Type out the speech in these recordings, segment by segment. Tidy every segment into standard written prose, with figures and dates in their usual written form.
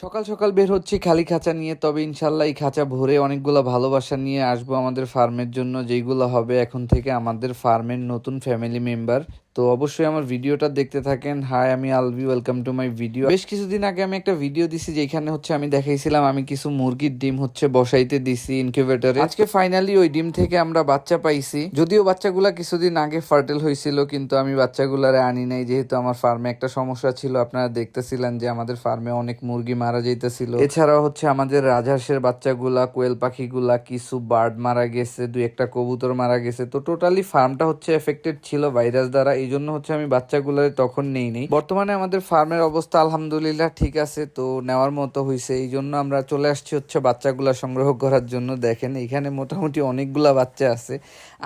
সকাল সকাল বের হচ্ছি খালি খাঁচা নিয়ে, তবে ইনশাল্লাহ এই খাঁচা ভরে অনেকগুলো ভালোবাসা নিয়ে আসবো আমাদের ফার্মের জন্য, যেইগুলো হবে এখন থেকে আমাদের ফার্মের নতুন ফ্যামিলি মেম্বার। তো অবশ্যই আমার ভিডিওটা দেখতে থাকেন। হাই, আমি Alvi, welcome to my video. বেশ কিছুদিন আগে আমি একটা ভিডিও দিছি যেখানে হচ্ছে আমি দেখাইছিলাম আমি কিছু মুরগির ডিম হচ্ছে বসাইতে দিছি ইনকিউবেটরে। আজকে ফাইনালি ওই ডিম থেকে আমরা বাচ্চা পাইছি, যদিও বাচ্চাগুলা কিছুদিন আগে ফার্টেল হয়েছিল, কিন্তু আমি বাচ্চাগুলারে আনি নাই, যেহেতু আমার ফার্মে একটা সমস্যা ছিল। আপনারা দেখতেছিলেন যে আমাদের ফার্মে অনেক মুরগি মারা যাইতেছিল। এছাড়াও হচ্ছে আমাদের রাজহাঁসের বাচ্চাগুলা, কোয়েল পাখিগুলা, কিছু বার্ড মারা গেছে, দুই একটা কবুতর মারা গেছে। তো টোটালি ফার্মটা হচ্ছে এফেক্টেড ছিল ভাইরাস দ্বারা, এই জন্য হচ্ছে আমি বাচ্চাগুলো তখন নেই। বর্তমানে আমাদের ফার্মের অবস্থা আলহামদুলিল্লাহ ঠিক আছে, তো নেওয়ার মতো হয়েছে। এই জন্য আমরা চলে আসছি হচ্ছে বাচ্চাগুলা সংগ্রহ করার জন্য। দেখেন এখানে মোটামুটি অনেকগুলা বাচ্চা আছে।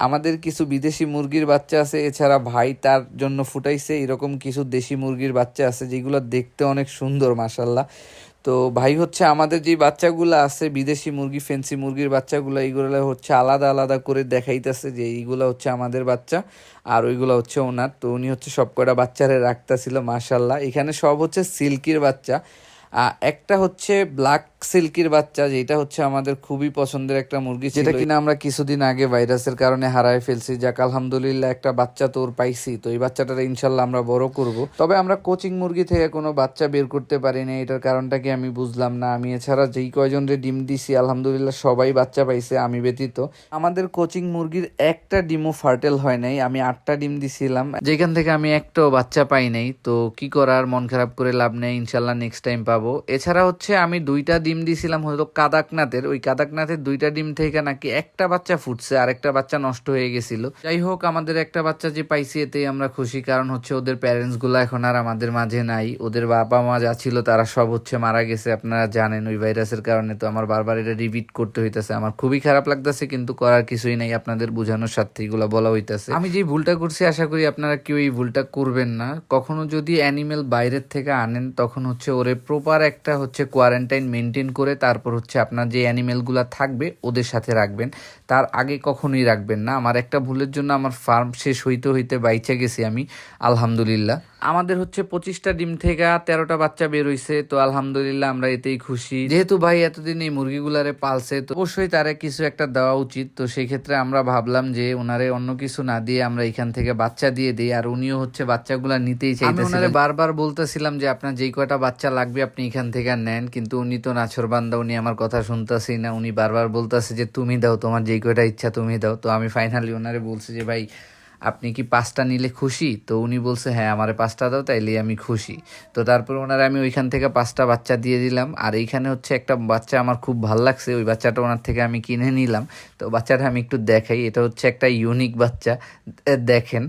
আমাদের কিছু বিদেশি মুরগির বাচ্চা আছে, এছাড়া ভাই তার জন্য ফুটাইছে এরকম কিছু দেশি মুরগির বাচ্চা আছে, যেগুলো দেখতে অনেক সুন্দর মাশাল্লাহ। তো ভাই হচ্ছে আমাদের যে বাচ্চাগুলো আছে বিদেশি মুরগি, ফেন্সি মুরগির বাচ্চাগুলো, এইগুলো হচ্ছে আলাদা আলাদা করে দেখাইতেছে যে এইগুলো হচ্ছে আমাদের বাচ্চা আর ওইগুলো হচ্ছে ওনার। তো উনি হচ্ছে সব কটা বাচ্চারে রাখতেছিল মাশাল্লাহ। এখানে সব হচ্ছে সিল্কির বাচ্চা, একটা হচ্ছে ব্ল্যাক সিল্কির বাচ্চা, যেটা হচ্ছে আমাদের খুবই পছন্দের একটা মুরগি, যেটা কিনা আমরা কিছুদিন আগে ভাইরাসের কারণে হারায় ফেলছি। যাক আলহামদুলিল্লাহ একটা বাচ্চা তোর পাইছি, তো এই বাচ্চাটার ইনশাল্লাহ আমরা বড় করব। তবে আমরা কোচিং মুরগি থেকে কোনো বাচ্চা বের করতে পারি না, এটার কারণটা কি আমি বুঝলাম না। আমি এছাড়া যেই কয়জনের ডিম দিছি আলহামদুলিল্লাহ সবাই বাচ্চা পাইছে, আমি ব্যতীত। আমাদের কোচিং মুরগির একটা ডিমও ফার্টেল হয় নাই। আমি 8টা ডিম দিছিলাম, যেখান থেকে আমি একটাও বাচ্চা পাই নাই। তো কি করার, মন খারাপ করে লাভ নেই, ইনশাল্লাহ নেক্সট টাইম পাবো। এছাড়া হচ্ছে আমি 2টা ডিম দিছিলাম হয়তো কাদাকনাথের, ওই কাদাকনাথের 2টা ডিম থেকে নাকি একটা বাচ্চা ফুটছে আর একটা বাচ্চা নষ্ট হয়ে গেছিল। যাই হোক, আমাদের একটা বাচ্চা যে পাইছি এতেই আমরা খুশি, কারণ হচ্ছে ওদের প্যারেন্টস গুলা এখন আর আমাদের মাঝে নাই। ওদের বাবা মা যা ছিল তারা সব হচ্ছে মারা গেছে, আপনারা জানেন ওই ভাইরাসের কারণে। তো আমার বারবার এটা রিপিট করতে হইতেছে, আমার খুবই খারাপ লাগতেছে, কিন্তু করার কিছুই নাই, আপনাদের বোঝানোর স্বার্থে এগুলো বলা হইতেছে। আমি যে ভুলটা করছি আশা করি আপনারা কেউ এই ভুলটা করবেন না। কখনো যদি অ্যানিমেল বাইরের থেকে আনেন তখন হচ্ছে ওরে প্রপার একটা হচ্ছে কোয়ারেন্টাইন মেনটেন করে তারপর হচ্ছে আপনার যে অ্যানিমেলগুলো থাকবে ওদের সাথে রাখবেন, তার আগে কখনোই রাখবেন না। আমার একটা ভুলের জন্য আমার ফার্ম শেষ হইতে হইতে বাইচে গেছি আমি, আলহামদুলিল্লাহ। আমাদের হচ্ছে 25টা ডিম থেকে 13টা বাচ্চা বের হইছে, তো আলহামদুলিল্লাহ আমরা এতেই খুশি। যেহেতু ভাই এতদিন এই মুরগিগুলারে পালছে, তো অবশ্যই তারে কিছু একটা দেওয়া উচিত। তো সেই ক্ষেত্রে আমরা ভাবলাম যে ওনারে অন্য কিছু না দিয়ে আমরা এখান থেকে বাচ্চা দিয়ে দিই, আর উনিও হচ্ছে বাচ্চাগুলা নিতেই চাইতেছিলেন। আমি ওনারে বারবার বলতেছিলাম যে আপনার যেই কয়টা বাচ্চা লাগবে আপনি এখান থেকে নেন, কিন্তু উনি তো নাছরবান্দা, উনি আমার কথা শুনতেছেই না। উনি বারবার বলতেছে যে তুমি দাও, তোমার যেই কয়টা ইচ্ছা তুমি দাও। তো আমি ফাইনালি ওনারে বলছি যে ভাই আপনি কি 5টা নিলে খুশি? তো উনি বলছে হ্যাঁ আমারে 5টা দাও, তাইলে আমি খুশি। তো তারপর ওনারে আমি ওইখান থেকে 5টা বাচ্চা দিয়ে দিলাম। আর এইখানে হচ্ছে একটা বাচ্চা আমার খুব ভাল লাগছে, ওই বাচ্চাটা ওনার থেকে আমি কিনে নিলাম। তো বাচ্চাটা আমি একটু দেখাই, এটা হচ্ছে একটা ইউনিক বাচ্চা। দেখেন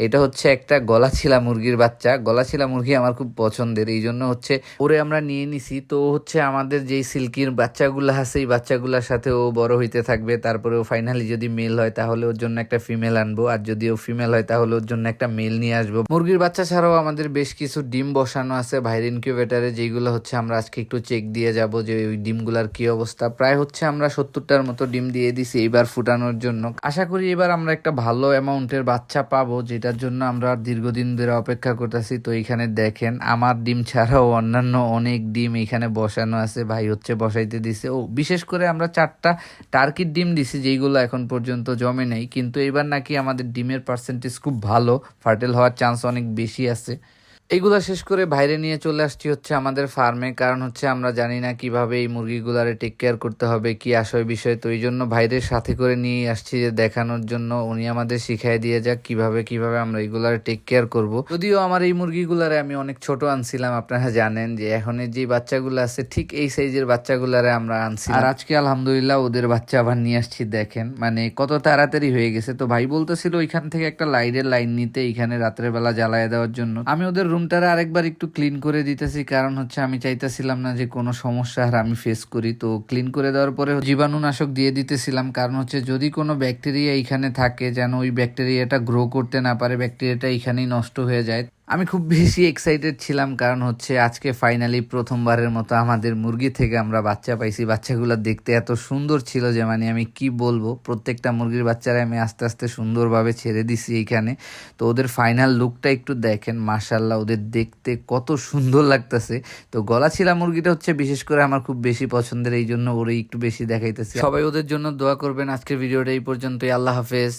এটা হচ্ছে একটা গলাছিলা মুরগির বাচ্চা। গলাছিলা মুরগি আমার খুব পছন্দের, এই জন্য হচ্ছে ওরে আমরা নিয়ে নিছি। তো হচ্ছে আমাদের যেই সিল্কির বাচ্চাগুলো আছে এই বাচ্চাগুলোর সাথে ও বড় হইতে থাকবে। তারপরে ও ফাইনালি যদি মেল হয় তাহলে ওর জন্য একটা ফিমেল আনবো, আর যদি ও ফিমেল হয় তাহলে ওর জন্য একটা মেল নিয়ে আসবো। মুরগির বাচ্চা ছাড়াও আমাদের বেশ কিছু ডিম বসানো আছে বাইরের ইনকিউবেটারে, যেগুলো হচ্ছে আমরা আজকে একটু চেক দিয়ে যাব যে ওই ডিমগুলার কি অবস্থা। প্রায় হচ্ছে আমরা 70টার মতো ডিম দিয়ে দিছি এইবার ফুটানোর জন্য। আশা করি এবার আমরা একটা ভালো অ্যামাউন্টের বাচ্চা পাবো, যেটার জন্য আমরা দীর্ঘদিন ধরে অপেক্ষা করতেছি। তো এখানে দেখেন আমার ডিম ছাড়াও অন্যান্য অনেক ডিম এখানে বসানো আছে, ভাই হচ্ছে বসাইতে দিছে। ও বিশেষ করে আমরা 4টা টার্কির ডিম দিছি, যেইগুলো এখন পর্যন্ত জমে নাই, কিন্তু এবার নাকি আমাদের ডিমের পার্সেন্টেজ খুব ভালো, ফার্টেল হওয়ার চান্স অনেক বেশি আছে। এইগুলা শেষ করে বাইরে নিয়ে চলে আসছি হচ্ছে আমাদের ফার্মে, কারণ হচ্ছে আমরা জানি না কিভাবে এই মুরগিগুলারে টেক কেয়ার করতে হবে, কি আসয় বিষয়। তো এই জন্য বাইরের সাথে করে নিয়ে আসছি যে দেখানোর জন্য, উনি আমাদের শিখাই দিয়ে যাক কিভাবে কিভাবে আমরা এইগুলারে টেক কেয়ার করব। যদিও আমার এই মুরগিগুলারে আমি অনেক ছোট আনছিলাম, আপনারা জানেন যে এখনের যে বাচ্চাগুলো আছে ঠিক এই সাইজের বাচ্চাগুলারে আমরা আনছি, আর আজকে আলহামদুলিল্লাহ ওদের বাচ্চা আবার নিয়ে আসছি। দেখেন মানে কত তাড়াতাড়ি হয়ে গেছে। তো ভাই বলতেছিল ওইখান থেকে একটা লাইটের লাইন নিতে এখানে রাত্রের বেলা জ্বালায় দেওয়ার জন্য। আমি ওদের রুমটারে আরেকবার একটু ক্লিন করে দিতেছি, কারণ হচ্ছে আমি চাইতেছিলাম না যে কোনো সমস্যা আর আমি ফেস করি। তো ক্লিন করে দেওয়ার পরে জীবাণুনাশক দিয়ে দিতেছিলাম, কারণ হচ্ছে যদি কোনো ব্যাকটেরিয়া এখানে থাকে যেন ওই ব্যাকটেরিয়াটা গ্রো করতে না পারে, ব্যাকটেরিয়াটা এখানেই নষ্ট হয়ে যায়। আমি খুব বেশি এক্সাইটেড ছিলাম, কারণ হচ্ছে আজকে ফাইনালি প্রথমবারের মতো আমাদের মুরগি থেকে আমরা বাচ্চা পাইছি। বাচ্চাগুলো দেখতে এত সুন্দর ছিল যে মানে আমি কি বলবো, প্রত্যেকটা মুরগির বাচ্চারা আমি আস্তে আস্তে সুন্দরভাবে ছেড়ে দিছি এইখানে। তো ওদের ফাইনাল লুকটা একটু দেখেন, মাশাল্লাহ ওদের দেখতে কত সুন্দর লাগতেছে। তো গলাছিলা মুরগিটা হচ্ছে বিশেষ করে আমার খুব বেশি পছন্দের, এই জন্য ওরে একটু বেশি দেখাইতেছি। সবাই ওদের জন্য দোয়া করবেন। আজকের ভিডিওটা এই পর্যন্তই, আল্লাহ হাফেজ।